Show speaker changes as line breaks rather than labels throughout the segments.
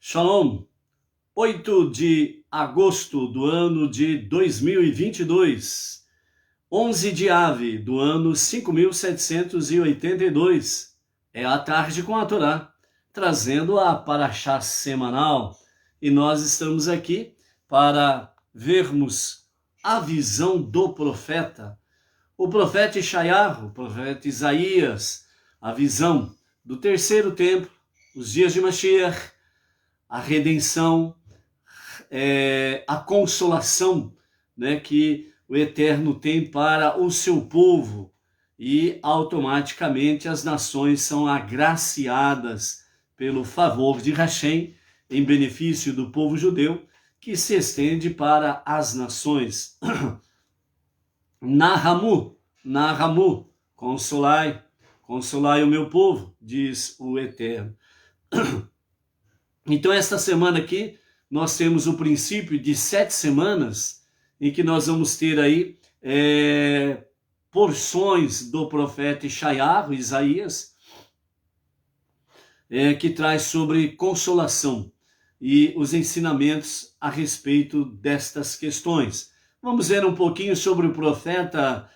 Shalom, 8 de agosto do ano de 2022, 11 de Ave do ano 5782, é a tarde com a Torá, trazendo a Parashá semanal, e nós estamos aqui para vermos a visão do profeta, o profeta Yeshayahu, o profeta Isaías, a visão do terceiro templo, os dias de Mashiach, a redenção, a consolação, né, que o Eterno tem para o seu povo, e automaticamente as nações são agraciadas pelo favor de Hashem em benefício do povo judeu, que se estende para as nações. Nahamu, consolai o meu povo, diz o Eterno. Então, esta semana aqui, nós temos o princípio de 7 semanas, em que nós vamos ter aí porções do profeta Yeshayahu, Isaías, que traz sobre consolação e os ensinamentos a respeito destas questões. Vamos ver um pouquinho sobre o profeta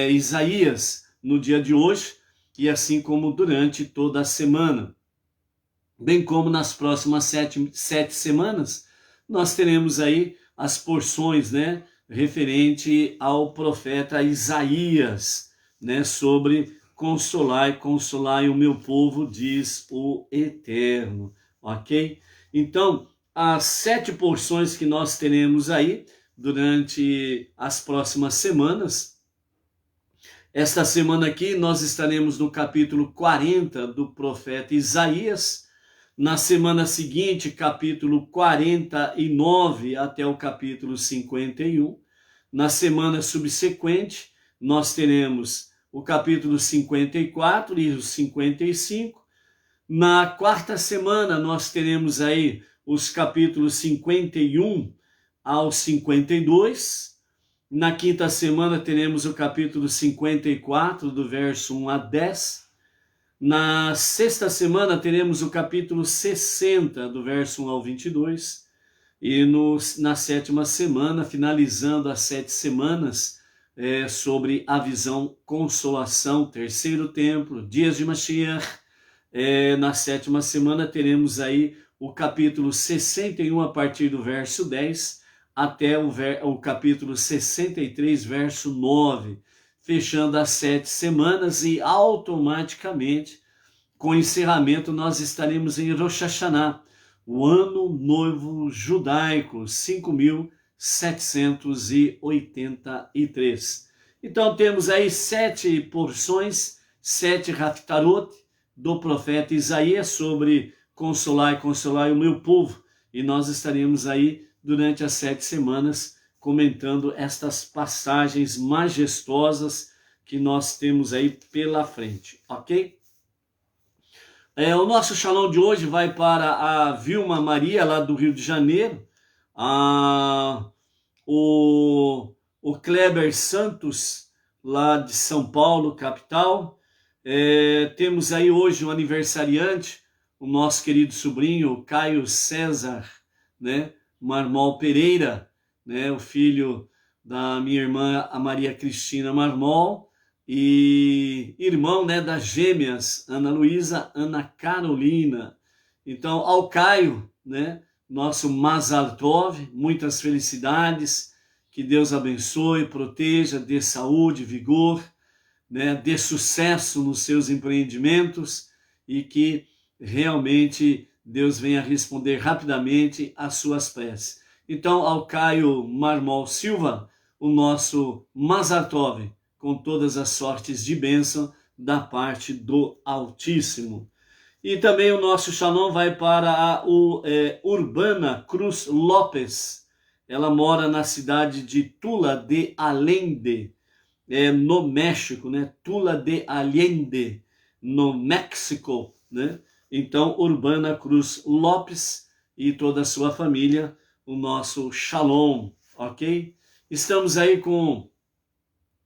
Isaías no dia de hoje, e assim como durante toda a semana. Bem como nas próximas sete semanas, nós teremos aí as porções, né, referente ao profeta Isaías, né, sobre consolai o meu povo, diz o Eterno, ok? Então, as 7 porções que nós teremos aí durante as próximas semanas. Esta semana aqui nós estaremos no capítulo 40 do profeta Isaías. Na semana seguinte, capítulo 49 até o capítulo 51. Na semana subsequente, nós teremos o capítulo 54 e o 55. Na quarta semana, nós teremos aí os capítulos 51 ao 52. Na quinta semana, teremos o capítulo 54, do verso 1 a 10. Na sexta semana teremos o capítulo 60, do verso 1 ao 22, e na sétima semana, finalizando as 7 semanas, sobre a visão consolação, terceiro templo, dias de Mashiach. Na sétima semana teremos aí o capítulo 61 a partir do verso 10 até o capítulo 63, verso 9, fechando as 7 semanas, e automaticamente, com o encerramento, nós estaremos em Rosh Hashanah, o ano novo judaico, 5783. Então temos aí 7 porções, 7 haftarot do profeta Isaías sobre consolai o meu povo, e nós estaremos aí durante as 7 semanas comentando estas passagens majestosas que nós temos aí pela frente, ok? O nosso Shalom de hoje vai para a Vilma Maria, lá do Rio de Janeiro, o Kleber Santos, lá de São Paulo, capital. Temos aí hoje um aniversariante, o nosso querido sobrinho Caio César, né, Marmol Pereira, né, o filho da minha irmã, a Maria Cristina Marmol, e irmão, né, das gêmeas Ana Luísa, Ana Carolina. Então, ao Caio, né, nosso Mazal Tov, muitas felicidades, que Deus abençoe, proteja, dê saúde, vigor, né, dê sucesso nos seus empreendimentos, e que realmente Deus venha responder rapidamente às suas preces. Então, ao Caio Marmol Silva, o nosso Mazal Tov, com todas as sortes de bênção da parte do Altíssimo. E também o nosso Shalom vai para a Urbana Cruz Lopes. Ela mora na cidade de Tula de Allende, no México, né? Tula de Allende, no México, né? Então, Urbana Cruz Lopes e toda a sua família, o nosso Shalom, ok? Estamos aí com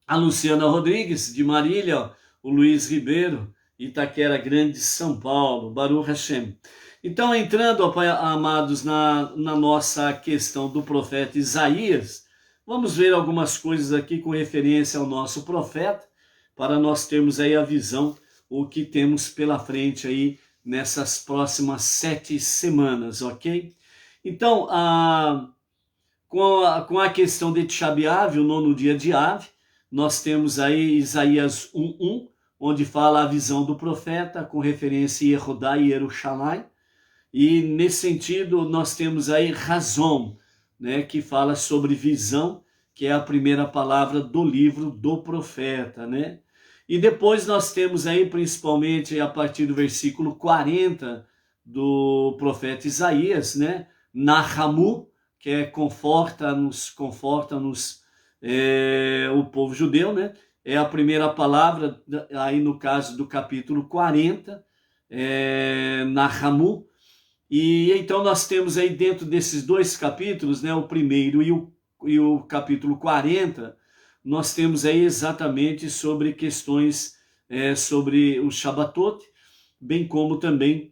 a Luciana Rodrigues, de Marília, o Luiz Ribeiro, Itaquera Grande, São Paulo, Baruch Hashem. Então, entrando, amados, na nossa questão do profeta Isaías, vamos ver algumas coisas aqui com referência ao nosso profeta, para nós termos aí a visão, o que temos pela frente aí nessas próximas 7 semanas, ok? Então, com a questão de Tisha B'Av, o 9º dia de Av, nós temos aí Isaías 1:1, onde fala a visão do profeta, com referência a Yehudá e Yerushalayim. E nesse sentido, nós temos aí Razom, né, que fala sobre visão, que é a primeira palavra do livro do profeta, né? E depois nós temos aí, principalmente a partir do versículo 40 do profeta Isaías, né? Nahamu, que é conforta-nos, o povo judeu, né? É a primeira palavra, aí no caso do capítulo 40, Nahamu. E então nós temos aí dentro desses 2 capítulos, né? O primeiro e o capítulo 40, nós temos aí exatamente sobre questões sobre o Shabbatot, bem como também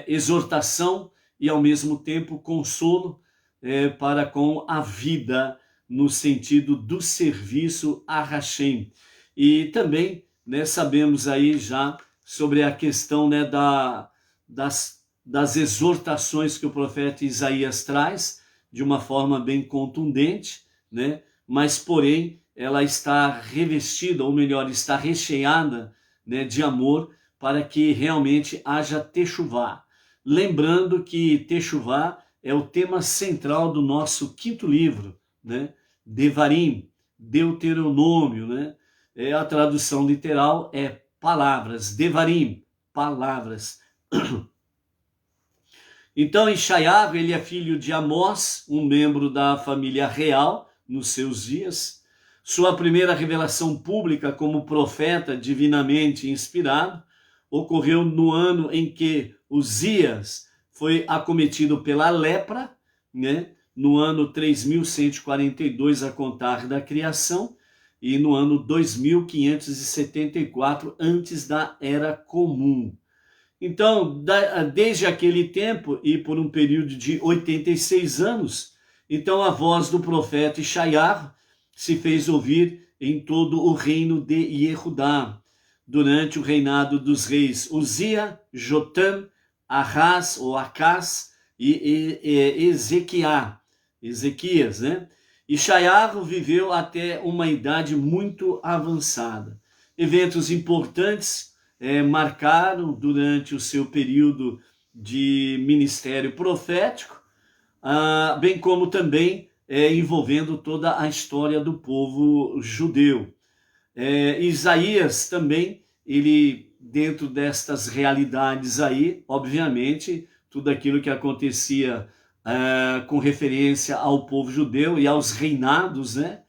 exortação e ao mesmo tempo consolo para com a vida, no sentido do serviço a Hashem. E também, né, sabemos aí já sobre a questão, né, das exortações que o profeta Isaías traz, de uma forma bem contundente, né? Mas porém ela está revestida, ou melhor, está recheada, né, de amor, para que realmente haja techuvá. Lembrando que techuvá é o tema central do nosso 5º livro, né? Devarim, Deuteronômio, né? A tradução literal é palavras, Devarim, palavras. Então, Yeshayahu, ele é filho de Amós, um membro da família real nos seus dias. Sua primeira revelação pública como profeta divinamente inspirado ocorreu no ano em que Uzias foi acometido pela lepra, né? No ano 3142 a contar da criação, e no ano 2574 antes da Era Comum. Então, desde aquele tempo e por um período de 86 anos, então a voz do profeta Yeshayahu se fez ouvir em todo o reino de Yehudá, durante o reinado dos reis Uzia, Jotam, Ahaz ou Acás e Ezequias, né? Yeshayahu viveu até uma idade muito avançada. Eventos importantes marcaram durante o seu período de ministério profético, bem como também envolvendo toda a história do povo judeu. Isaías também, ele dentro destas realidades aí, obviamente, tudo aquilo que acontecia com referência ao povo judeu e aos reinados, né?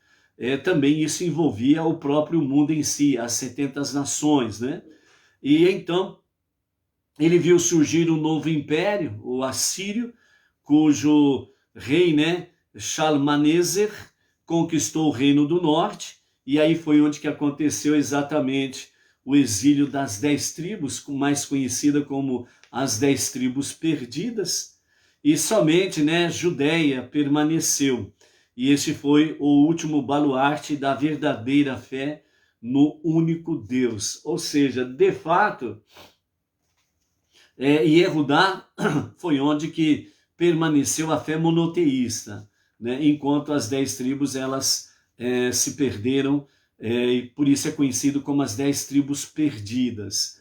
Também isso envolvia o próprio mundo em si, as 70 nações, né? E então ele viu surgir um novo império, o Assírio, cujo rei, né, Shalmaneser, conquistou o reino do norte, e aí foi onde que aconteceu exatamente o exílio das 10 tribos, mais conhecida como as 10 tribos perdidas, e somente, né, Judéia permaneceu. E esse foi o último baluarte da verdadeira fé no único Deus. Ou seja, de fato, Yehudá foi onde que permaneceu a fé monoteísta, né? Enquanto as 10 tribos elas se perderam, e por isso é conhecido como as 10 tribos perdidas.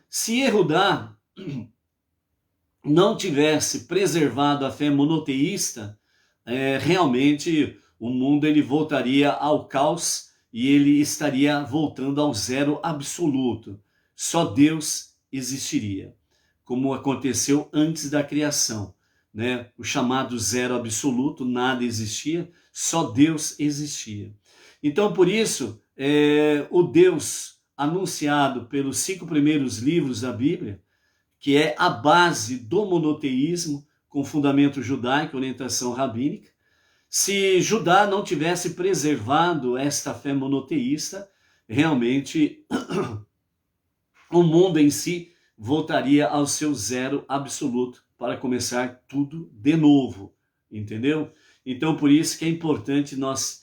Se Yehudá não tivesse preservado a fé monoteísta, realmente o mundo ele voltaria ao caos e ele estaria voltando ao zero absoluto. Só Deus existiria, como aconteceu antes da criação, né? O chamado zero absoluto, nada existia, só Deus existia. Então, por isso, o Deus anunciado pelos 5 primeiros livros da Bíblia, que é a base do monoteísmo, com fundamento judaico, orientação rabínica, se Judá não tivesse preservado esta fé monoteísta, realmente o mundo em si voltaria ao seu zero absoluto para começar tudo de novo, entendeu? Então, por isso que é importante nós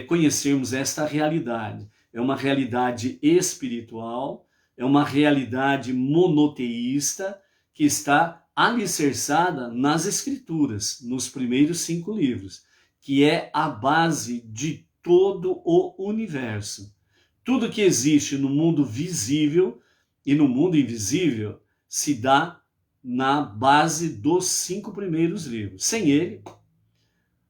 conhecermos esta realidade. É uma realidade espiritual, é uma realidade monoteísta que está alicerçada nas Escrituras, nos primeiros 5 livros, que é a base de todo o universo. Tudo que existe no mundo visível e no mundo invisível se dá na base dos 5 primeiros livros. Sem ele,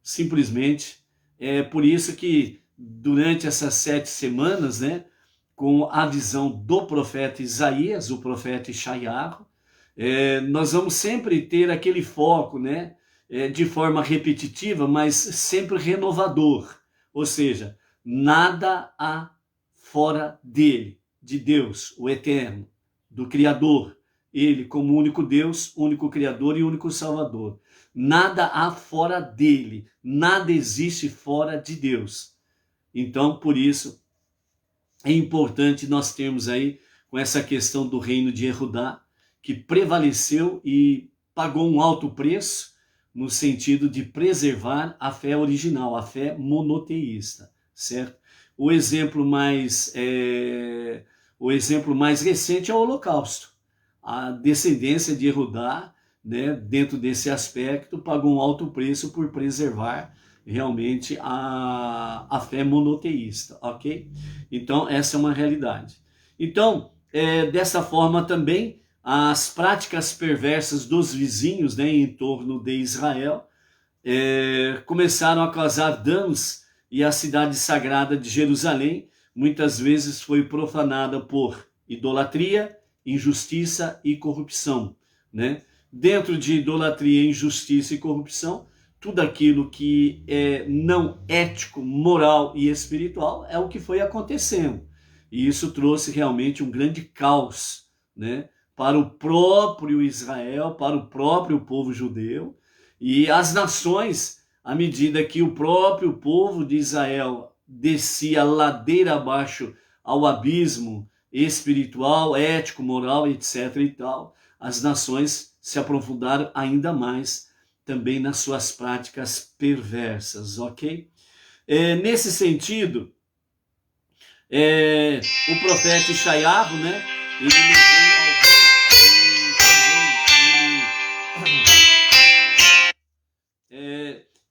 simplesmente, é por isso que durante essas 7 semanas, né, com a visão do profeta Isaías, o profeta Ishaiah, nós vamos sempre ter aquele foco, né, de forma repetitiva, mas sempre renovador. Ou seja, nada há fora dele, de Deus, o Eterno, do Criador. Ele como único Deus, único Criador e único Salvador. Nada há fora dele, nada existe fora de Deus. Então, por isso, é importante nós termos aí com essa questão do reino de Yehudá, que prevaleceu e pagou um alto preço no sentido de preservar a fé original, a fé monoteísta, certo? O exemplo mais recente é o Holocausto. A descendência de Yehudá, né, dentro desse aspecto, pagou um alto preço por preservar realmente a fé monoteísta, ok? Então, essa é uma realidade. Então, dessa forma também, as práticas perversas dos vizinhos, né, em torno de Israel começaram a causar danos e a cidade sagrada de Jerusalém muitas vezes foi profanada por idolatria, injustiça e corrupção, né? Dentro de idolatria, injustiça e corrupção, tudo aquilo que é não ético, moral e espiritual é o que foi acontecendo. E isso trouxe realmente um grande caos, né, para o próprio Israel, para o próprio povo judeu e as nações, à medida que o próprio povo de Israel descia ladeira abaixo ao abismo espiritual, ético, moral, etc. e tal, as nações se aprofundaram ainda mais também nas suas práticas perversas, ok? Nesse sentido, o profeta Ishaiah, né,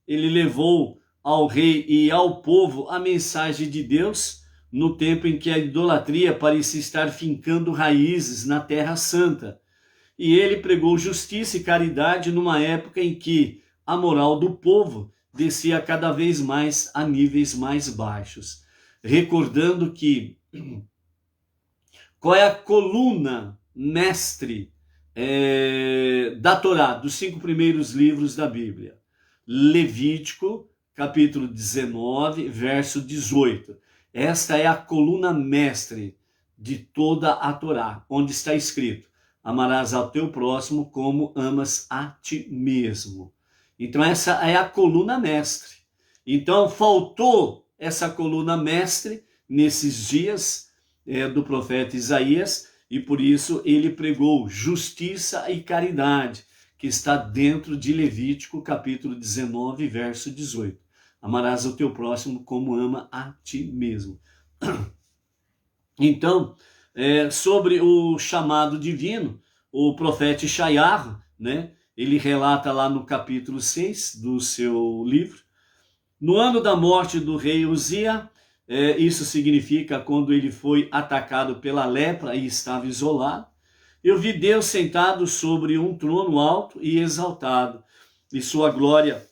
ele levou ao rei e ao povo a mensagem de Deus no tempo em que a idolatria parecia estar fincando raízes na Terra Santa. E ele pregou justiça e caridade numa época em que a moral do povo descia cada vez mais a níveis mais baixos. Recordando que qual é a coluna mestre da Torá, dos 5 primeiros livros da Bíblia? Levítico, capítulo 19, verso 18. Esta é a coluna mestre de toda a Torá, onde está escrito: amarás ao teu próximo como amas a ti mesmo. Então essa é a coluna mestre. Então faltou essa coluna mestre nesses dias do profeta Isaías, e por isso ele pregou justiça e caridade, que está dentro de Levítico, capítulo 19, verso 18. Amarás o teu próximo como ama a ti mesmo. Então, sobre o chamado divino, o profeta Ishaiah, né, ele relata lá no capítulo 6 do seu livro: no ano da morte do rei Uzia, isso significa quando ele foi atacado pela lepra e estava isolado, eu vi Deus sentado sobre um trono alto e exaltado, e sua glória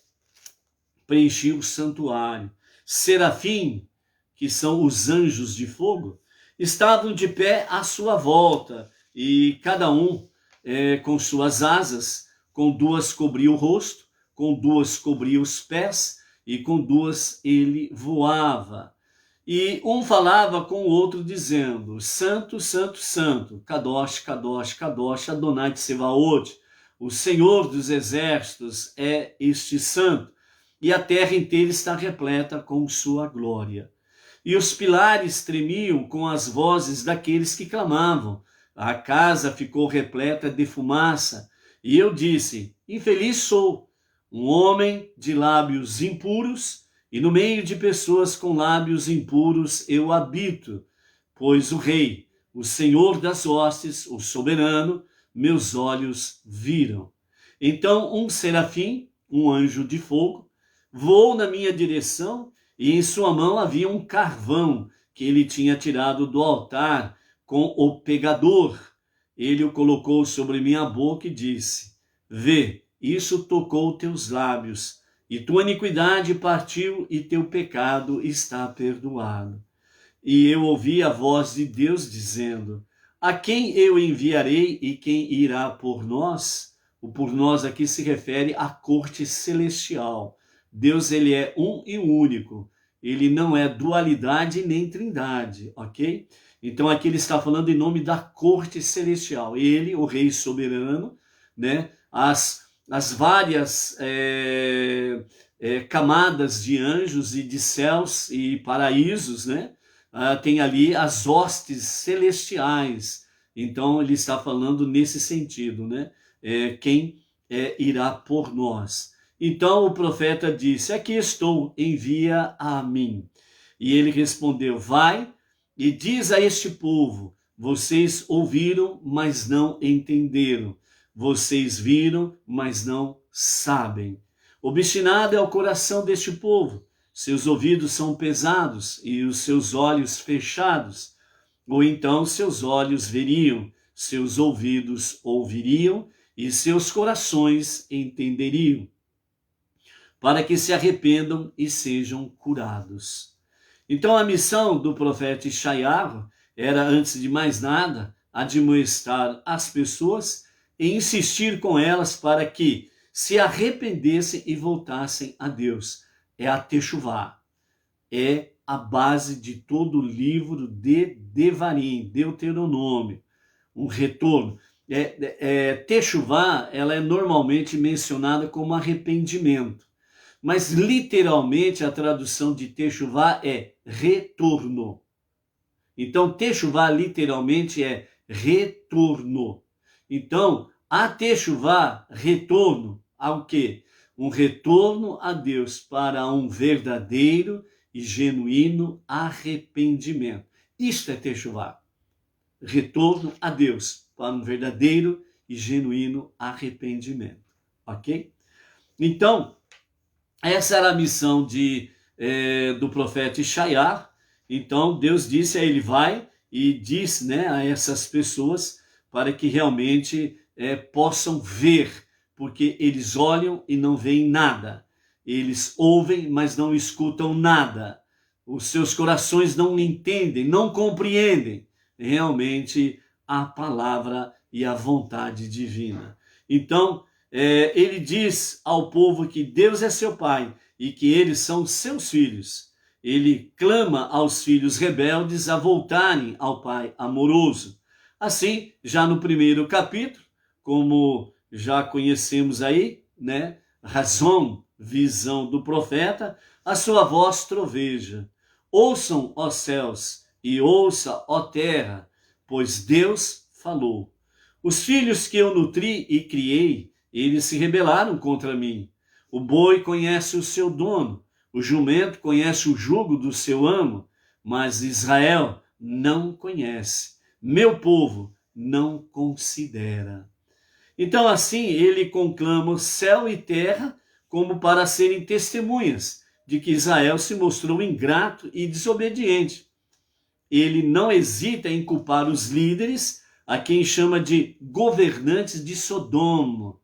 preenchia o santuário. Serafim, que são os anjos de fogo, estavam de pé à sua volta, e cada um com suas asas, com 2 cobria o rosto, com 2 cobria os pés, e com 2 ele voava. E um falava com o outro, dizendo: Santo, Santo, Santo, Kadosh, Kadosh, Kadosh, Adonai Tsevaot, o Senhor dos exércitos é este santo, e a terra inteira está repleta com sua glória. E os pilares tremiam com as vozes daqueles que clamavam: a casa ficou repleta de fumaça. E eu disse: infeliz sou, um homem de lábios impuros, e no meio de pessoas com lábios impuros eu habito, pois o Rei, o Senhor das hostes, o soberano, meus olhos viram. Então um serafim, um anjo de fogo, voou na minha direção, e em sua mão havia um carvão que ele tinha tirado do altar com o pegador. Ele o colocou sobre minha boca e disse: vê, isso tocou teus lábios, e tua iniquidade partiu e teu pecado está perdoado. E eu ouvi a voz de Deus dizendo: a quem eu enviarei e quem irá por nós? O por nós aqui se refere à corte celestial. Deus, ele é um e único. Ele não é dualidade nem trindade, ok? Então aqui ele está falando em nome da corte celestial. Ele, o Rei soberano, né? As várias camadas de anjos e de céus e paraísos, né? Tem ali as hostes celestiais. Então ele está falando nesse sentido, né? Quem irá por nós. Então o profeta disse: aqui estou, envia a mim. E ele respondeu: vai e diz a este povo: vocês ouviram, mas não entenderam. Vocês viram, mas não sabem. Obstinado é o coração deste povo. Seus ouvidos são pesados e os seus olhos fechados. Ou então seus olhos veriam, seus ouvidos ouviriam e seus corações entenderiam, para que se arrependam e sejam curados. Então a missão do profeta Yeshayahu era, antes de mais nada, admoestar as pessoas e insistir com elas para que se arrependessem e voltassem a Deus. É a Teshuvá, é a base de todo o livro de Devarim, Deuteronômio, um retorno. Teshuvá, ela é normalmente mencionada como arrependimento, mas literalmente a tradução de Teshuvá é retorno. Então Teshuvá literalmente é retorno. Então a Teshuvá, retorno ao quê? Um retorno a Deus para um verdadeiro e genuíno arrependimento. Isto é Teshuvá. Retorno a Deus para um verdadeiro e genuíno arrependimento. Ok? Então, essa era a missão do profeta Yeshayahu. Então, Deus disse a ele: vai e diz, né, a essas pessoas para que realmente possam ver, porque eles olham e não veem nada. Eles ouvem, mas não escutam nada. Os seus corações não entendem, não compreendem realmente a palavra e a vontade divina. Então, ele diz ao povo que Deus é seu pai e que eles são seus filhos. Ele clama aos filhos rebeldes a voltarem ao pai amoroso. Assim, já no primeiro capítulo, como já conhecemos aí, né? Razão, visão do profeta, a sua voz troveja. Ouçam, ó céus, e ouça, ó terra, pois Deus falou. Os filhos que eu nutri e criei, eles se rebelaram contra mim. O boi conhece o seu dono, o jumento conhece o jugo do seu amo, mas Israel não conhece. Meu povo não considera. Então assim ele conclama céu e terra como para serem testemunhas de que Israel se mostrou ingrato e desobediente. Ele não hesita em culpar os líderes, a quem chama de governantes de Sodoma.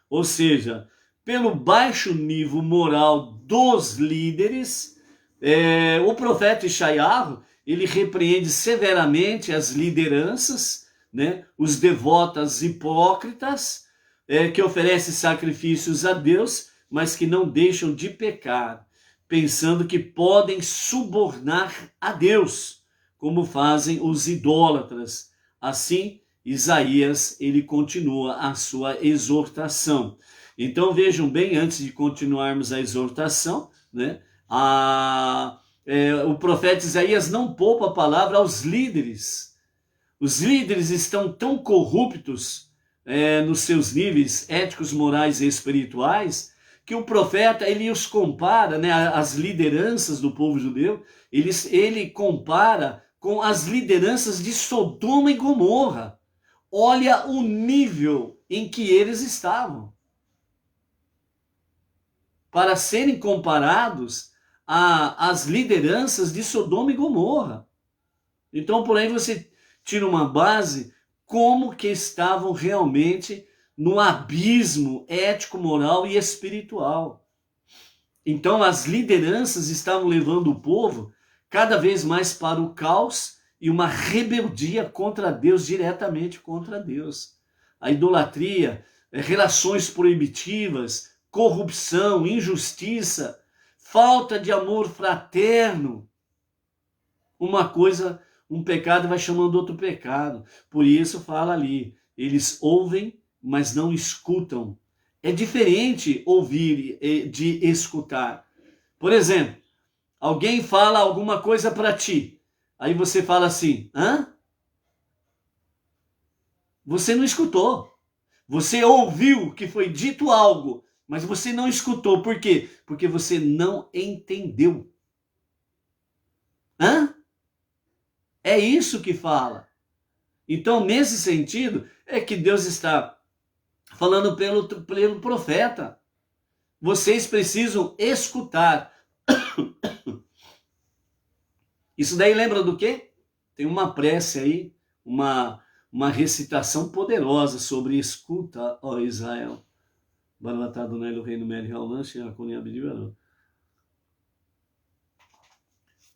Ou seja, pelo baixo nível moral dos líderes, o profeta Yeshayahu, ele repreende severamente as lideranças, né, os devotas hipócritas, que oferecem sacrifícios a Deus, mas que não deixam de pecar, pensando que podem subornar a Deus, como fazem os idólatras. Assim, Isaías, ele continua a sua exortação. Então vejam bem, antes de continuarmos a exortação, né, o profeta Isaías não poupa a palavra aos líderes, Os líderes estão tão corruptos nos seus níveis éticos, morais e espirituais, que o profeta ele os compara, né, as lideranças do povo judeu, ele compara com as lideranças de Sodoma e Gomorra. Olha o nível em que eles estavam, para serem comparados às lideranças de Sodoma e Gomorra. Então, por aí você tira uma base como que estavam realmente no abismo ético, moral e espiritual. Então, as lideranças estavam levando o povo cada vez mais para o caos e uma rebeldia contra Deus, diretamente contra Deus. A idolatria, relações proibitivas, corrupção, injustiça, falta de amor fraterno. Um pecado vai chamando outro pecado. Por isso fala ali, eles ouvem, mas não escutam. É diferente ouvir de escutar. Por exemplo, alguém fala alguma coisa para ti. Aí você fala assim, hã? Você não escutou. Você ouviu que foi dito algo, mas você não escutou. Por quê? Porque você não entendeu. Hã? É isso que fala. Então, nesse sentido, é que Deus está falando pelo profeta. Vocês precisam escutar. Isso daí lembra do quê? Tem uma prece aí, uma recitação poderosa sobre escuta, ó Israel. Baratado no reino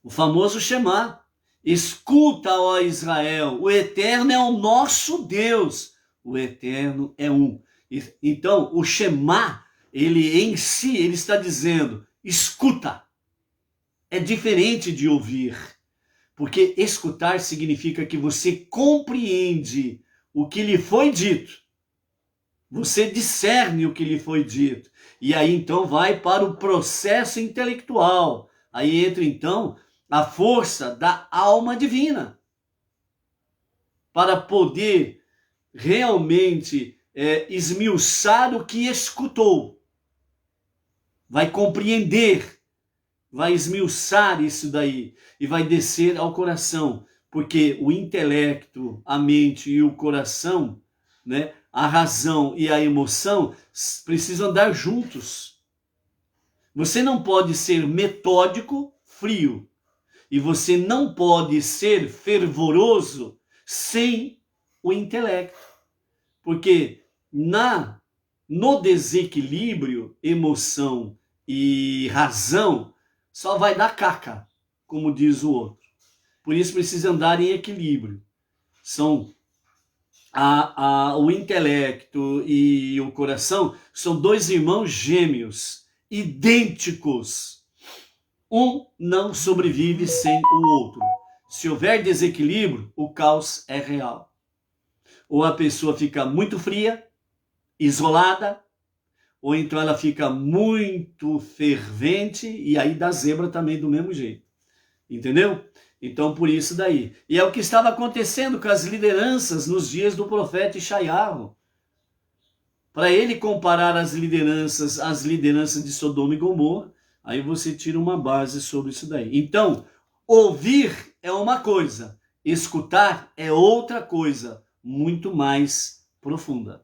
o famoso Shema. Escuta, ó Israel, o Eterno é o nosso Deus. O Eterno é um. Então, o Shema, ele em si, ele está dizendo, escuta. É diferente de ouvir. Porque escutar significa que você compreende o que lhe foi dito. Você discerne o que lhe foi dito. E aí então vai para o processo intelectual. Aí entra então a força da alma divina. Para poder realmente esmiuçar o que escutou. Vai compreender, vai esmiuçar isso daí e vai descer ao coração. Porque o intelecto, a mente e o coração, né, a razão e a emoção precisam andar juntos. Você não pode ser metódico, frio. E você não pode ser fervoroso sem o intelecto. Porque no desequilíbrio, emoção e razão, só vai dar caca, como diz o outro. Por isso precisa andar em equilíbrio. São o intelecto e o coração são dois irmãos gêmeos, idênticos. Um não sobrevive sem o outro. Se houver desequilíbrio, o caos é real. Ou a pessoa fica muito fria, isolada, ou então ela fica muito fervente e aí dá zebra também do mesmo jeito. Entendeu? Então, por isso daí. E é o que estava acontecendo com as lideranças nos dias do profeta Ishaiahu. Para ele comparar as lideranças de Sodoma e Gomorra, aí você tira uma base sobre isso daí. Então, ouvir é uma coisa, escutar é outra coisa, muito mais profunda.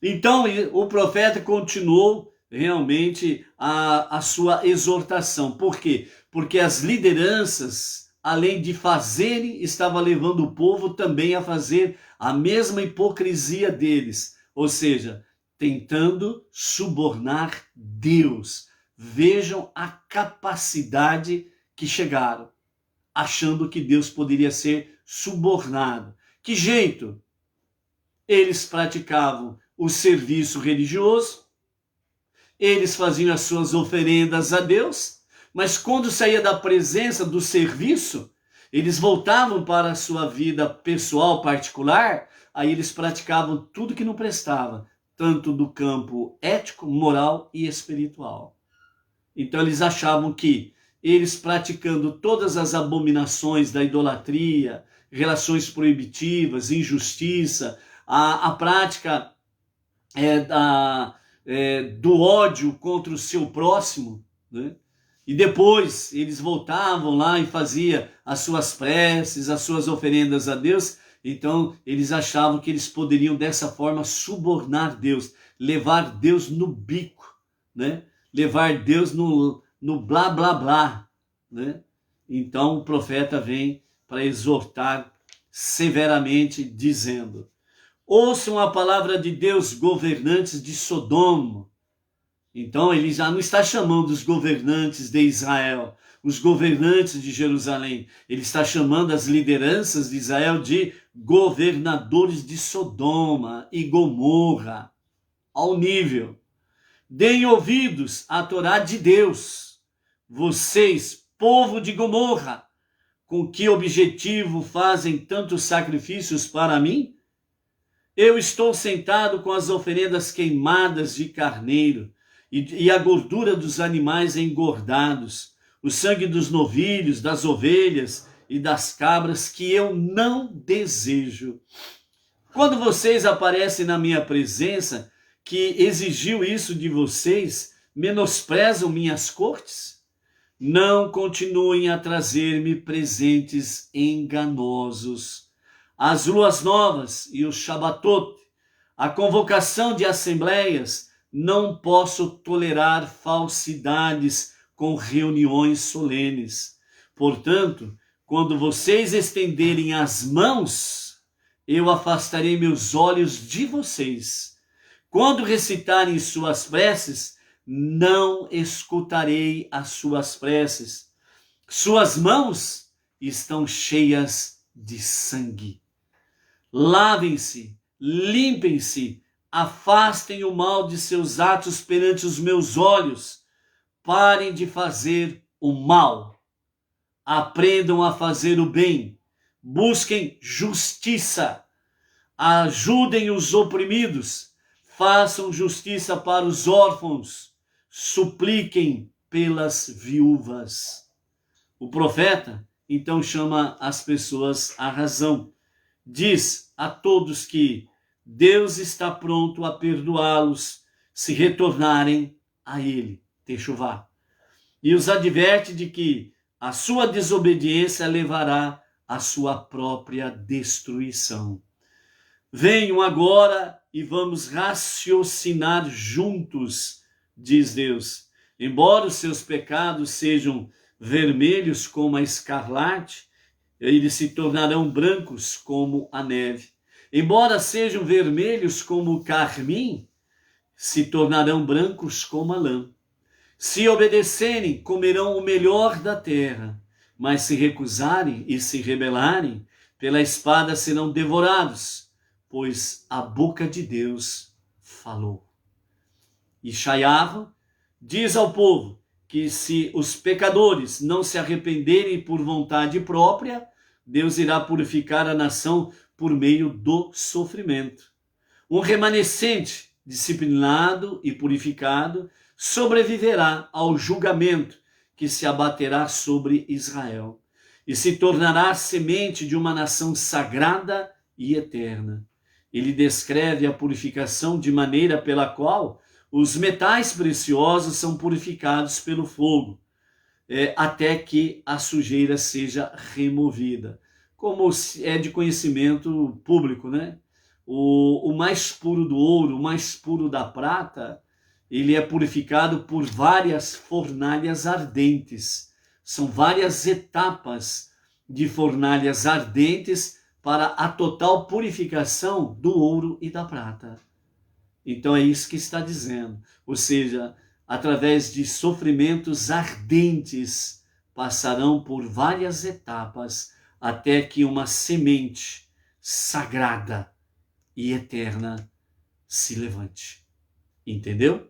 Então, o profeta continuou realmente a sua exortação. Por quê? Porque as lideranças, além de fazerem, estavam levando o povo também a fazer a mesma hipocrisia deles. Ou seja, tentando subornar Deus. Vejam a capacidade que chegaram, achando que Deus poderia ser subornado. Que jeito? Eles praticavam o serviço religioso, eles faziam as suas oferendas a Deus, mas quando saía da presença do serviço, eles voltavam para a sua vida pessoal, particular, aí eles praticavam tudo que não prestava, tanto do campo ético, moral e espiritual. Então eles achavam que eles praticando todas as abominações da idolatria relações proibitivas, injustiça, a prática do ódio contra o seu próximo, né? E depois eles voltavam lá e faziam as suas preces, as suas oferendas a Deus. Então eles achavam que eles poderiam dessa forma subornar Deus, levar Deus no bico, né? Levar Deus no blá blá blá, né? Então o profeta vem para exortar severamente, dizendo: ouçam a palavra de Deus, governantes de Sodoma. Então ele já não está chamando os governantes de Israel, os governantes de Jerusalém. Ele está chamando as lideranças de Israel de governadores de Sodoma e Gomorra. Ao nível: deem ouvidos à Torá de Deus, vocês, povo de Gomorra. Com que objetivo fazem tantos sacrifícios para mim? Eu estou sentado com as oferendas queimadas de carneiro e a gordura dos animais engordados, o sangue dos novilhos, das ovelhas e das cabras que eu não desejo. Quando vocês aparecem na minha presença, que exigiu isso de vocês, menosprezam minhas cortes? Não continuem a trazer-me presentes enganosos. As luas novas e o Shabatot, a convocação de assembleias, não posso tolerar falsidades com reuniões solenes. Portanto, quando vocês estenderem as mãos, eu afastarei meus olhos de vocês. Quando recitarem suas preces, não escutarei as suas preces. Suas mãos estão cheias de sangue. Lavem-se, limpem-se, afastem o mal de seus atos perante os meus olhos. Parem de fazer o mal. Aprendam a fazer o bem. Busquem justiça. Ajudem os oprimidos. Façam justiça para os órfãos. Supliquem pelas viúvas. O profeta então chama as pessoas à razão. Diz a todos que Deus está pronto a perdoá-los se retornarem a Ele, Techuvá. E os adverte de que a sua desobediência levará à sua própria destruição. Venham agora e vamos raciocinar juntos, diz Deus. Embora os seus pecados sejam vermelhos como a escarlate, eles se tornarão brancos como a neve. Embora sejam vermelhos como o carmim, se tornarão brancos como a lã. Se obedecerem, comerão o melhor da terra, mas se recusarem e se rebelarem, pela espada serão devorados, pois a boca de Deus falou. E Shaiava diz ao povo que se os pecadores não se arrependerem por vontade própria, Deus irá purificar a nação por meio do sofrimento. Um remanescente disciplinado e purificado sobreviverá ao julgamento que se abaterá sobre Israel e se tornará semente de uma nação sagrada e eterna. Ele descreve a purificação de maneira pela qual os metais preciosos são purificados pelo fogo, até que a sujeira seja removida. Como é de conhecimento público, né? O mais puro do ouro, o mais puro da prata, ele é purificado por várias fornalhas ardentes. São várias etapas de fornalhas ardentes para a total purificação do ouro e da prata. Então é isso que está dizendo. Ou seja, através de sofrimentos ardentes, passarão por várias etapas até que uma semente sagrada e eterna se levante. Entendeu?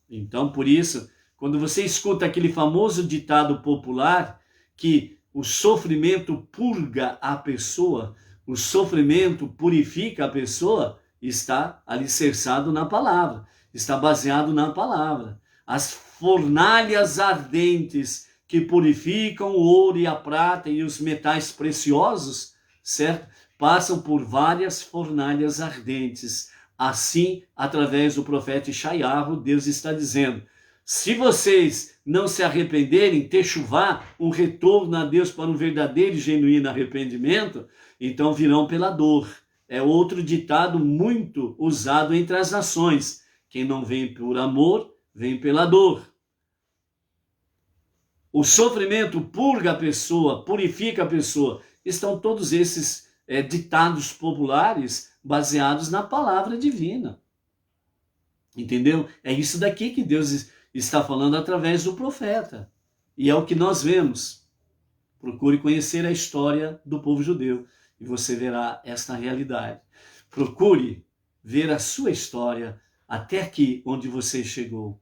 Então, por isso, quando você escuta aquele famoso ditado popular que o sofrimento purga a pessoa, o sofrimento purifica a pessoa, está alicerçado na palavra, está baseado na palavra. As fornalhas ardentes que purificam o ouro e a prata e os metais preciosos certo? Passam por várias fornalhas ardentes. Assim, através do profeta Ishaiahu, Deus está dizendo: se vocês não se arrependerem, techuvá, um retorno a Deus para um verdadeiro e genuíno arrependimento, então virão pela dor. É outro ditado muito usado entre as nações: quem não vem por amor, vem pela dor. O sofrimento purga a pessoa, purifica a pessoa. Estão todos esses ditados populares baseados na palavra divina. Entendeu? É isso daqui que Deus está falando através do profeta. E é o que nós vemos. Procure conhecer a história do povo judeu e você verá esta realidade. Procure ver a sua história até aqui onde você chegou.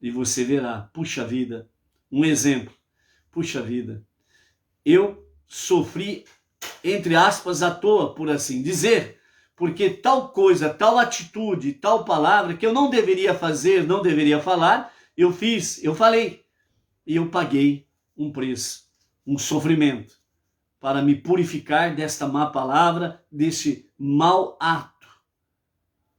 E você verá, puxa vida, um exemplo. Puxa vida, eu sofri, entre aspas, à toa, por assim dizer, porque tal coisa, tal atitude, tal palavra que eu não deveria fazer, não deveria falar, eu fiz, eu falei. E eu paguei um preço, um sofrimento, para me purificar desta má palavra, deste mau ato.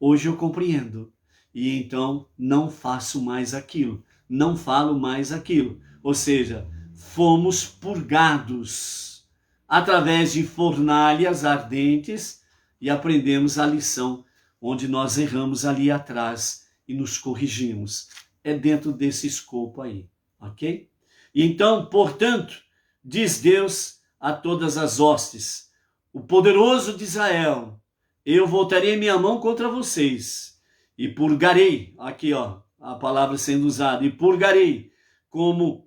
Hoje eu compreendo. E então não faço mais aquilo, não falo mais aquilo. Ou seja, fomos purgados através de fornalhas ardentes e aprendemos a lição onde nós erramos ali atrás e nos corrigimos. É dentro desse escopo aí, ok? E então, portanto, diz Deus a todas as hostes, o poderoso de Israel: eu voltarei minha mão contra vocês e purgarei, aqui ó, a palavra sendo usada, e purgarei como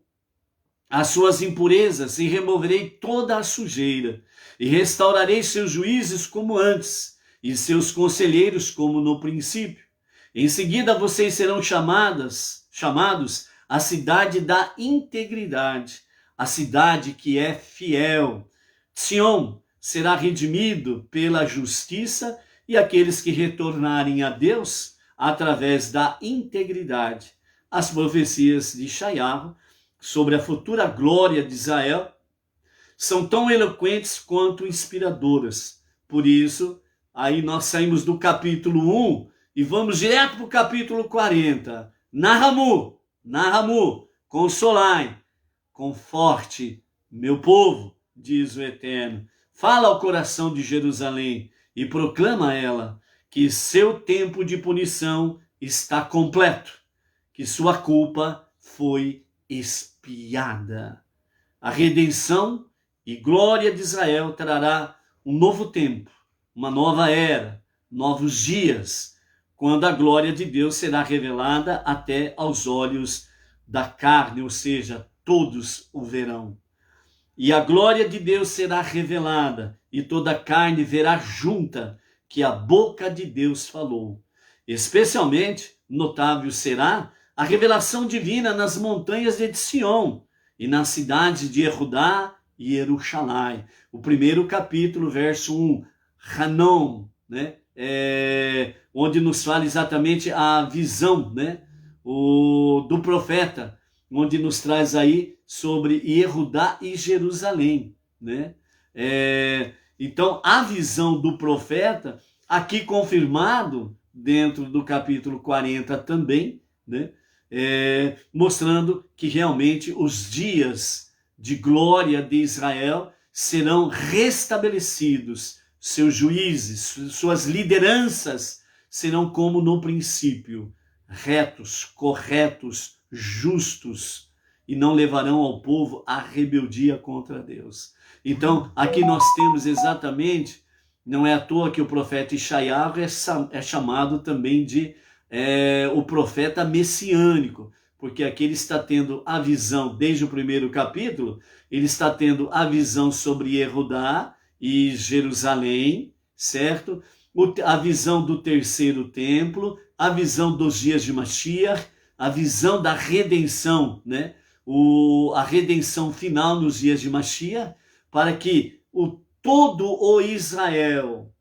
as suas impurezas e removerei toda a sujeira e restaurarei seus juízes como antes e seus conselheiros como no princípio. Em seguida vocês serão chamados a cidade da integridade, a cidade que é fiel. Sion será redimido pela justiça e aqueles que retornarem a Deus através da integridade. As profecias de Ishaiahu sobre a futura glória de Israel são tão eloquentes quanto inspiradoras. Por isso, aí nós saímos do capítulo 1 e vamos direto para o capítulo 40. Nahamu, consolai, conforte meu povo, diz o Eterno. Fala ao coração de Jerusalém e proclama a ela que seu tempo de punição está completo, que sua culpa foi expiada. A redenção e glória de Israel trará um novo tempo, uma nova era, novos dias, quando a glória de Deus será revelada até aos olhos da carne, ou seja, todos o verão. E a glória de Deus será revelada, e toda a carne verá junta que a boca de Deus falou. Especialmente notável será a revelação divina nas montanhas de Sião e nas cidades de Erudá e Jerusalém. O primeiro capítulo, verso 1, Hanom, né? Onde nos fala exatamente a visão, né? Do profeta, onde nos traz aí sobre Erudá e Jerusalém, né? Então, a visão do profeta, aqui confirmado dentro do capítulo 40 também, né? Mostrando que realmente os dias de glória de Israel serão restabelecidos, seus juízes, suas lideranças serão como no princípio, retos, corretos, justos, e não levarão ao povo à rebeldia contra Deus. Então, aqui nós temos exatamente, não é à toa que o profeta Ishaiahu é chamado também de o profeta messiânico, porque aqui ele está tendo a visão, desde o primeiro capítulo, ele está tendo a visão sobre Erudá e Jerusalém, certo? A visão do terceiro templo, a visão dos dias de Mashiach, a visão da redenção, né? A redenção final nos dias de Mashiach, para que todo o Israel,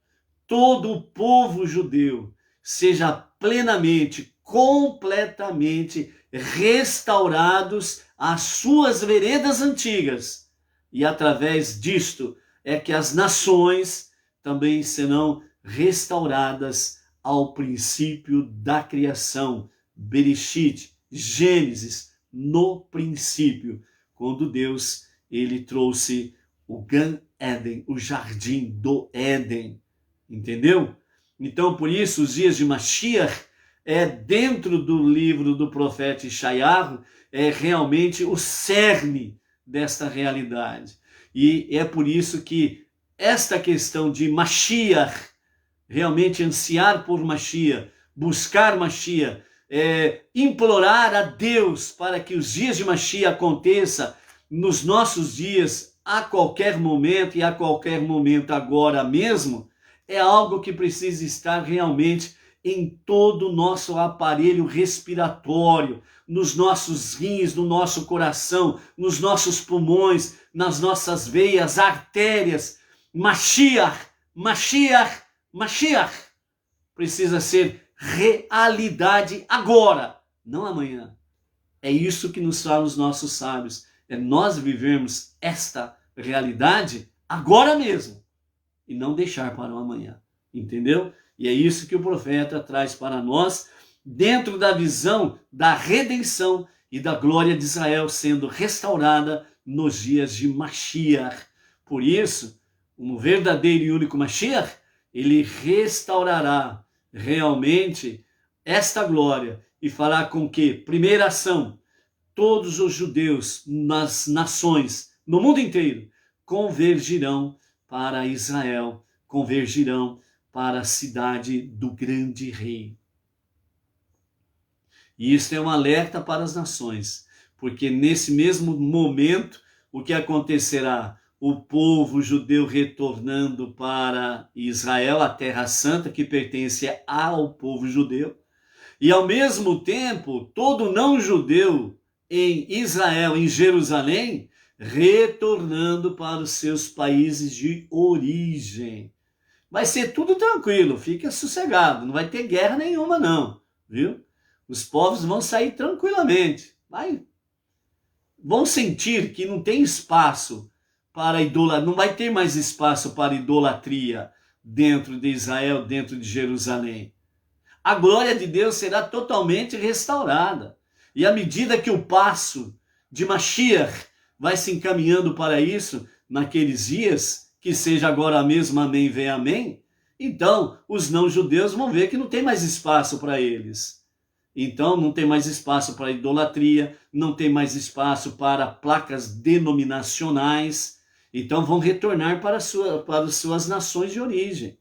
todo o povo judeu, seja plenamente, completamente restaurados às suas veredas antigas. E através disto, é que as nações também serão restauradas ao princípio da criação. Bereshit, Gênesis, no princípio, quando Deus ele trouxe o Gan Eden, o jardim do Éden, entendeu? Então, por isso, os dias de Mashiach é dentro do livro do profeta Ishayahu, é realmente o cerne desta realidade. E é por isso que esta questão de Mashiach, realmente ansiar por Mashiach, buscar Mashiach, implorar a Deus para que os dias de Mashiach aconteça nos nossos dias, a qualquer momento e a qualquer momento agora mesmo, é algo que precisa estar realmente em todo o nosso aparelho respiratório, nos nossos rins, no nosso coração, nos nossos pulmões, nas nossas veias, artérias. Mashiach, Mashiach, Mashiach precisa ser realidade agora, não amanhã. É isso que nos falam os nossos sábios, é nós vivermos esta realidade agora mesmo e não deixar para o amanhã, entendeu? E é isso que o profeta traz para nós, dentro da visão da redenção e da glória de Israel sendo restaurada nos dias de Mashiach. Por isso, um verdadeiro e único Mashiach, ele restaurará realmente esta glória e fará com que, primeira ação, todos os judeus nas nações, no mundo inteiro, convergirão para Israel, convergirão para a cidade do grande rei. E isso é um alerta para as nações, porque nesse mesmo momento, o que acontecerá? O povo judeu retornando para Israel, a Terra Santa, que pertence ao povo judeu, e ao mesmo tempo, todo não-judeu em Israel, em Jerusalém, retornando para os seus países de origem. Vai ser tudo tranquilo, fica sossegado, não vai ter guerra nenhuma não, viu? Os povos vão sair tranquilamente, vão sentir que não tem espaço para idolatria, não vai ter mais espaço para idolatria dentro de Israel, dentro de Jerusalém. A glória de Deus será totalmente restaurada. E à medida que o passo de Mashiach vai se encaminhando para isso, naqueles dias, que seja agora mesmo, amém, vem amém, então os não-judeus vão ver que não tem mais espaço para eles. Então não tem mais espaço para idolatria, não tem mais espaço para placas denominacionais, então vão retornar para as suas nações de origem,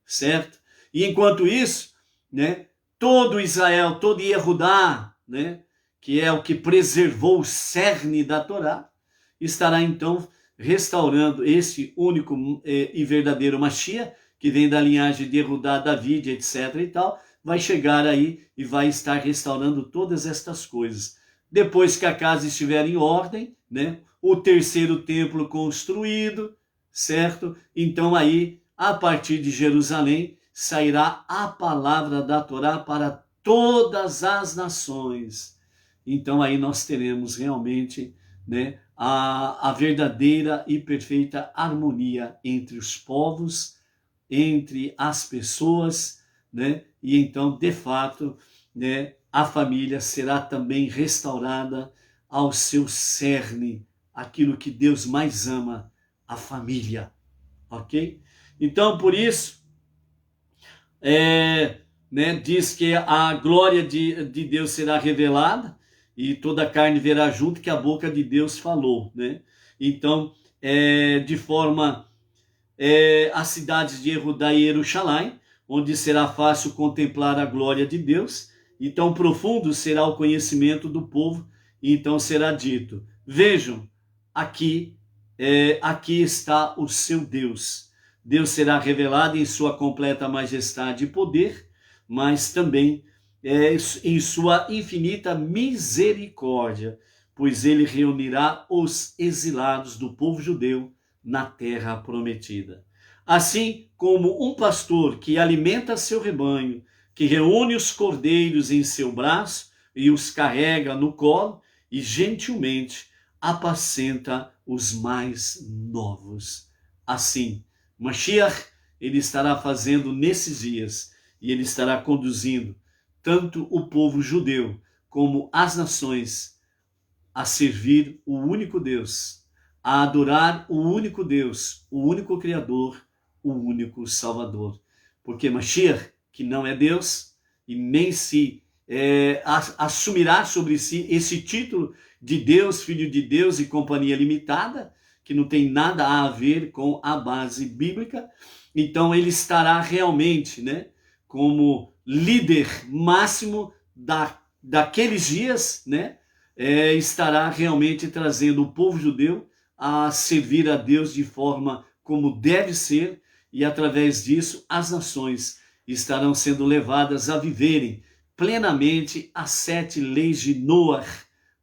certo? E enquanto isso, né, todo Israel, todo Yehudá, né, que é o que preservou o cerne da Torá, estará então restaurando esse único e verdadeiro Mashiach, que vem da linhagem de Yehudá, David, etc. e tal, vai chegar aí e vai estar restaurando todas estas coisas. Depois que a casa estiver em ordem, né, o terceiro templo construído, certo? Então aí, a partir de Jerusalém, sairá a palavra da Torá para todas as nações. Então aí nós teremos realmente, né, a verdadeira e perfeita harmonia entre os povos, entre as pessoas, né? E então, de fato, né, a família será também restaurada ao seu cerne, aquilo que Deus mais ama, a família, ok? Então, por isso, né, diz que a glória de Deus será revelada e toda a carne verá junto que a boca de Deus falou, né? Então, de forma as cidades de Yehudá e Jerusalém, onde será fácil contemplar a glória de Deus, e tão profundo será o conhecimento do povo, e então será dito: vejam, aqui está o seu Deus. Deus será revelado em sua completa majestade e poder, mas também em sua infinita misericórdia, pois ele reunirá os exilados do povo judeu na terra prometida. Assim como um pastor que alimenta seu rebanho, que reúne os cordeiros em seu braço e os carrega no colo e gentilmente apacenta os mais novos. assim. Mashiach, ele estará fazendo nesses dias, e ele estará conduzindo tanto o povo judeu como as nações a servir o único Deus, a adorar o único Deus, o único Criador, o único Salvador. Porque Mashiach, que não é Deus, e nem se assumirá sobre si esse título de Deus, Filho de Deus e Companhia Limitada, que não tem nada a ver com a base bíblica. Então ele estará realmente, né, como líder máximo daqueles dias, né, estará realmente trazendo o povo judeu a servir a Deus de forma como deve ser, e através disso as nações estarão sendo levadas a viverem plenamente as 7 leis de Noah,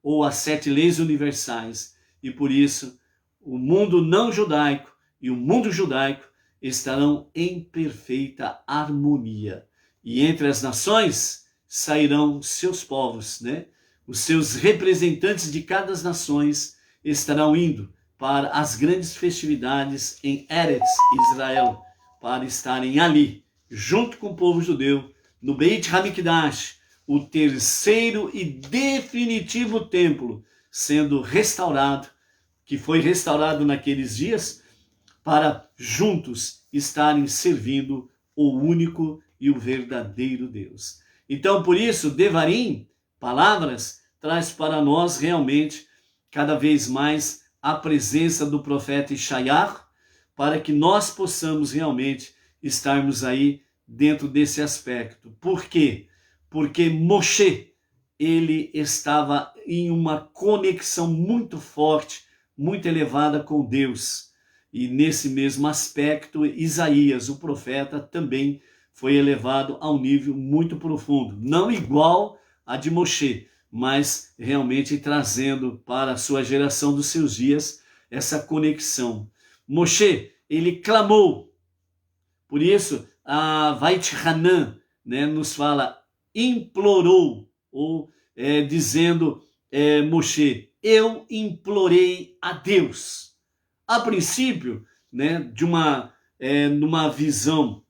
ou as 7 leis universais. E por isso o mundo não judaico e o mundo judaico estarão em perfeita harmonia. E entre as nações sairão seus povos, né? Os seus representantes de cada das nações estarão indo para as grandes festividades em Eretz Israel, para estarem ali, junto com o povo judeu, no Beit HaMikdash, o terceiro e definitivo templo sendo restaurado, que foi restaurado naqueles dias, para juntos estarem servindo o único e o verdadeiro Deus. Então, por isso, Devarim, palavras, traz para nós realmente cada vez mais a presença do profeta Ishaiah, para que nós possamos realmente estarmos aí dentro desse aspecto. Por quê? Porque Moshe, ele estava em uma conexão muito forte, muito elevada com Deus. E nesse mesmo aspecto, Isaías, o profeta, também foi elevado a um nível muito profundo. Não igual a de Moshe, mas realmente trazendo para a sua geração dos seus dias essa conexão. Moshe, ele clamou. Por isso, a Vait Hanan, né, nos fala, implorou, ou dizendo, Moshe, eu implorei a Deus. A princípio, né, numa visão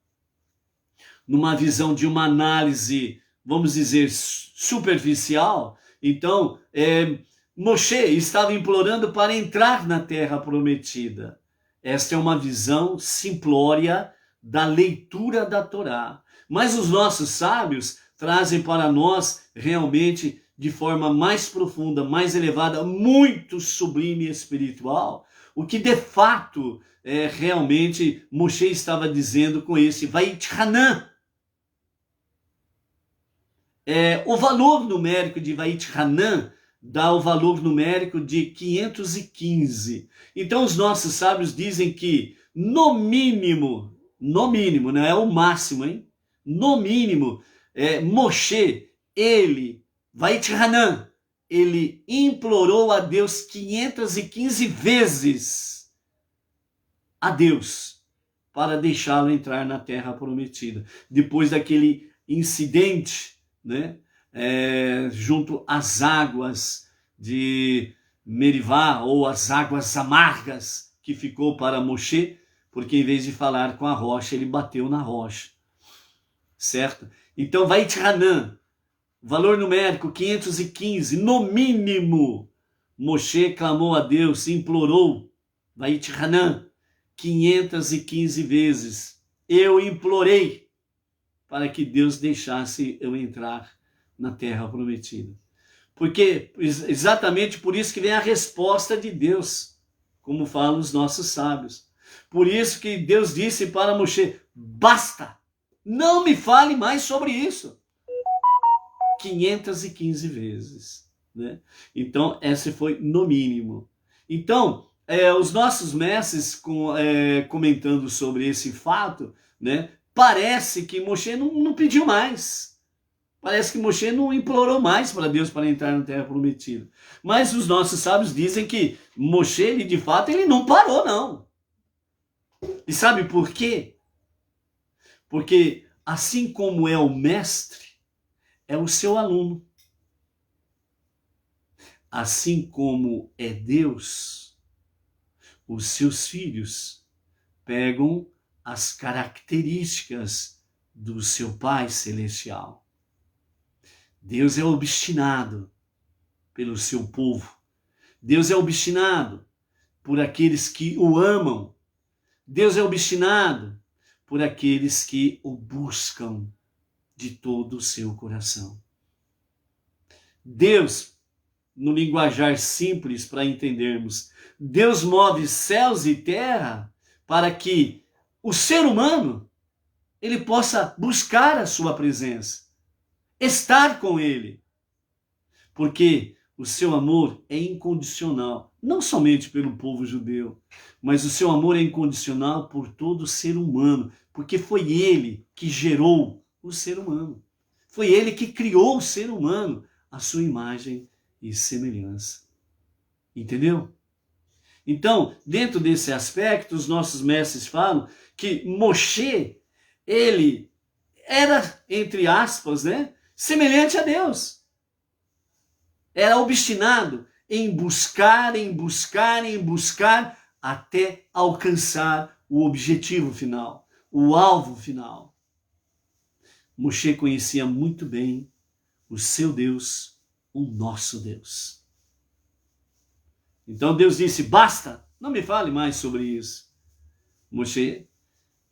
de uma análise, vamos dizer, superficial, então Moshe estava implorando para entrar na terra prometida. Esta é uma visão simplória da leitura da Torá. Mas os nossos sábios trazem para nós realmente de forma mais profunda, mais elevada, muito sublime e espiritual, o que de fato realmente Moshe estava dizendo com esse Vait Hanan. O valor numérico de Vait Hanan dá o valor numérico de 515. Então os nossos sábios dizem que no mínimo, não é o máximo, hein? No mínimo, Moshe, Vait Hanan, ele implorou a Deus 515 vezes a Deus para deixá-lo entrar na terra prometida. Depois daquele incidente, né, junto às águas de Merivá, ou as águas amargas que ficou para Moshe, porque em vez de falar com a rocha, ele bateu na rocha, certo? Então, Vait Hanan, valor numérico 515, no mínimo, Moshe clamou a Deus, implorou, Vait Hanan, 515 vezes, eu implorei para que Deus deixasse eu entrar na terra prometida. Porque exatamente por isso que vem a resposta de Deus, como falam os nossos sábios. Por isso que Deus disse para Moshe, basta, não me fale mais sobre isso. 515 vezes, né? Então, esse foi no mínimo. Então, os nossos mestres comentando sobre esse fato, né? Parece que Moshe não pediu mais. Parece que Moshe não implorou mais para Deus para entrar na terra prometida. Mas os nossos sábios dizem que Moshe, ele, de fato, ele não parou, não. E sabe por quê? Porque assim como é o mestre, é o seu aluno. Assim como é Deus, os seus filhos pegam as características do seu Pai Celestial. Deus é obstinado pelo seu povo. Deus é obstinado por aqueles que o amam. Deus é obstinado por aqueles que o buscam de todo o seu coração. Deus, no linguajar simples para entendermos, Deus move céus e terra para que o ser humano ele possa buscar a sua presença, estar com ele, porque o seu amor é incondicional, não somente pelo povo judeu, mas o seu amor é incondicional por todo ser humano, porque foi ele que gerou o ser humano. Foi ele que criou o ser humano, à sua imagem e semelhança. Entendeu? Então, dentro desse aspecto, os nossos mestres falam que Moshe, ele era, entre aspas, semelhante a Deus. Era obstinado em buscar, até alcançar o objetivo final, o alvo final. Moshe conhecia muito bem o seu Deus, o nosso Deus. Então Deus disse, basta, não me fale mais sobre isso. Moshe,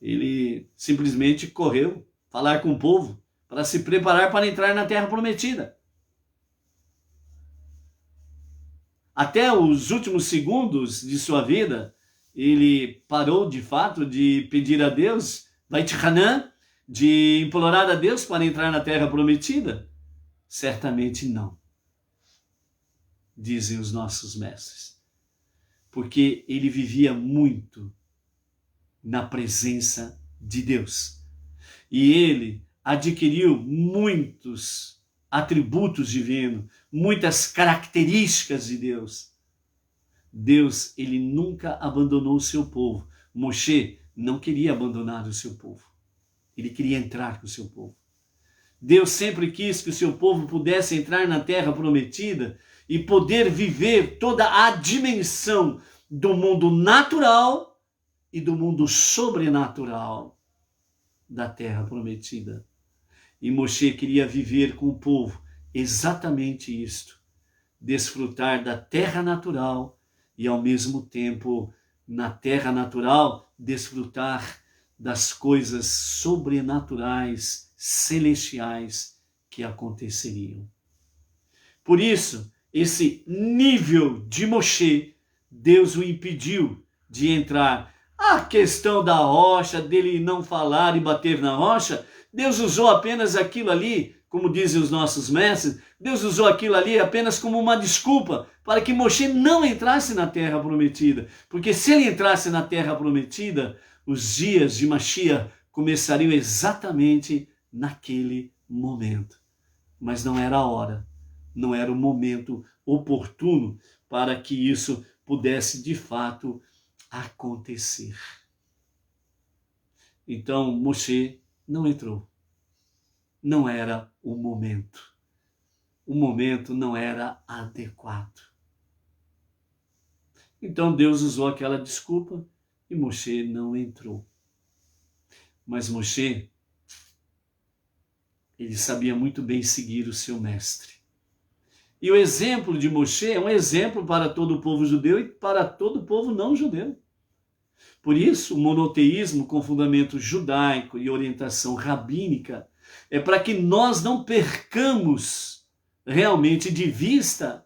ele simplesmente correu falar com o povo para se preparar para entrar na terra prometida. Até os últimos segundos de sua vida, ele parou de fato de pedir a Deus, Vaitchanan, de implorar a Deus para entrar na terra prometida? Certamente não, dizem os nossos mestres, porque ele vivia muito na presença de Deus. E ele adquiriu muitos atributos divinos, muitas características de Deus. Deus, ele nunca abandonou o seu povo. Moshe não queria abandonar o seu povo. Ele queria entrar com o seu povo. Deus sempre quis que o seu povo pudesse entrar na terra prometida e poder viver toda a dimensão do mundo natural e do mundo sobrenatural da terra prometida. E Moshe queria viver com o povo exatamente isto, desfrutar da terra natural e ao mesmo tempo, na terra natural, desfrutar das coisas sobrenaturais, celestiais que aconteceriam. Por isso, esse nível de Moshe, Deus o impediu de entrar. A questão da rocha, dele não falar e bater na rocha, Deus usou apenas aquilo ali, como dizem os nossos mestres, Deus usou aquilo ali apenas como uma desculpa para que Moshe não entrasse na terra prometida. Porque se ele entrasse na terra prometida, os dias de Mashiach começariam exatamente naquele momento. Mas não era a hora, não era o momento oportuno para que isso pudesse de fato acontecer. Então Moshe não entrou. Não era o momento. O momento não era adequado. Então Deus usou aquela desculpa e Moshe não entrou. Mas Moshe, ele sabia muito bem seguir o seu mestre. E o exemplo de Moshe é um exemplo para todo o povo judeu e para todo o povo não judeu. Por isso, o monoteísmo com fundamento judaico e orientação rabínica é para que nós não percamos realmente de vista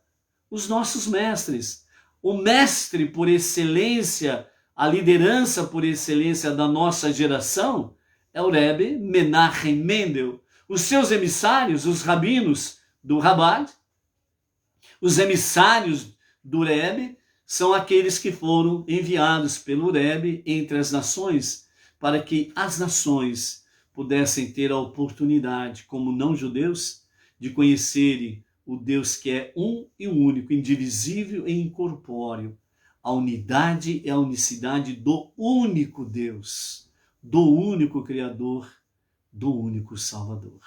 os nossos mestres. O mestre por excelência, a liderança por excelência da nossa geração é o Rebbe Menachem Mendel. Os seus emissários, os rabinos do Rabat, os emissários do Rebbe, são aqueles que foram enviados pelo Rebbe entre as nações, para que as nações pudessem ter a oportunidade, como não-judeus, de conhecerem o Deus que é um e único, indivisível e incorpóreo, a unidade e a unicidade do único Deus, do único Criador, do único Salvador.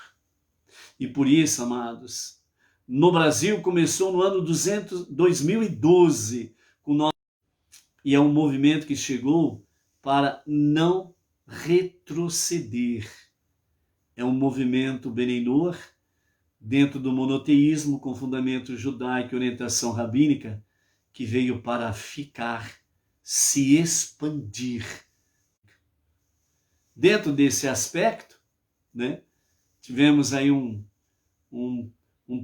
E por isso, amados, no Brasil começou no ano 2012, e é um movimento que chegou para não retroceder. É um movimento Benenor, dentro do monoteísmo, com fundamento judaico e orientação rabínica, que veio para ficar, se expandir. Dentro desse aspecto, né, tivemos aí um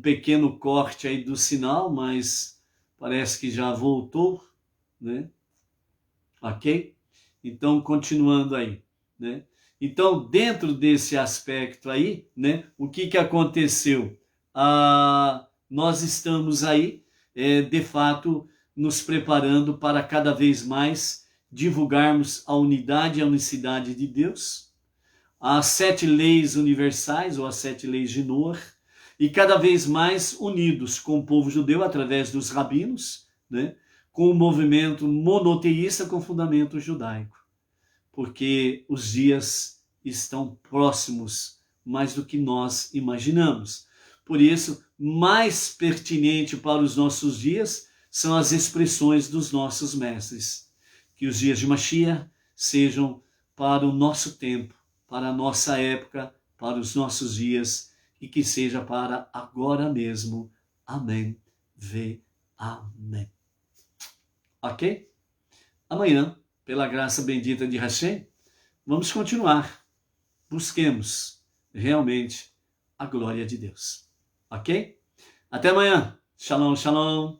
pequeno corte aí do sinal, mas parece que já voltou, né? Ok? Então, continuando aí, né? Então, dentro desse aspecto aí, né, o que aconteceu? Nós estamos aí, de fato, nos preparando para cada vez mais divulgarmos a unidade e a unicidade de Deus, as 7 leis universais, ou as 7 leis de Noah, e cada vez mais unidos com o povo judeu através dos rabinos, né, com o movimento monoteísta com fundamento judaico. Porque os dias estão próximos mais do que nós imaginamos. Por isso, mais pertinente para os nossos dias são as expressões dos nossos mestres. Que os dias de Mashiach sejam para o nosso tempo, para a nossa época, para os nossos dias, e que seja para agora mesmo. Amém. Amém. Ok? Amanhã, pela graça bendita de Hashem, vamos continuar. Busquemos realmente a glória de Deus. Ok? Até amanhã. Shalom, shalom.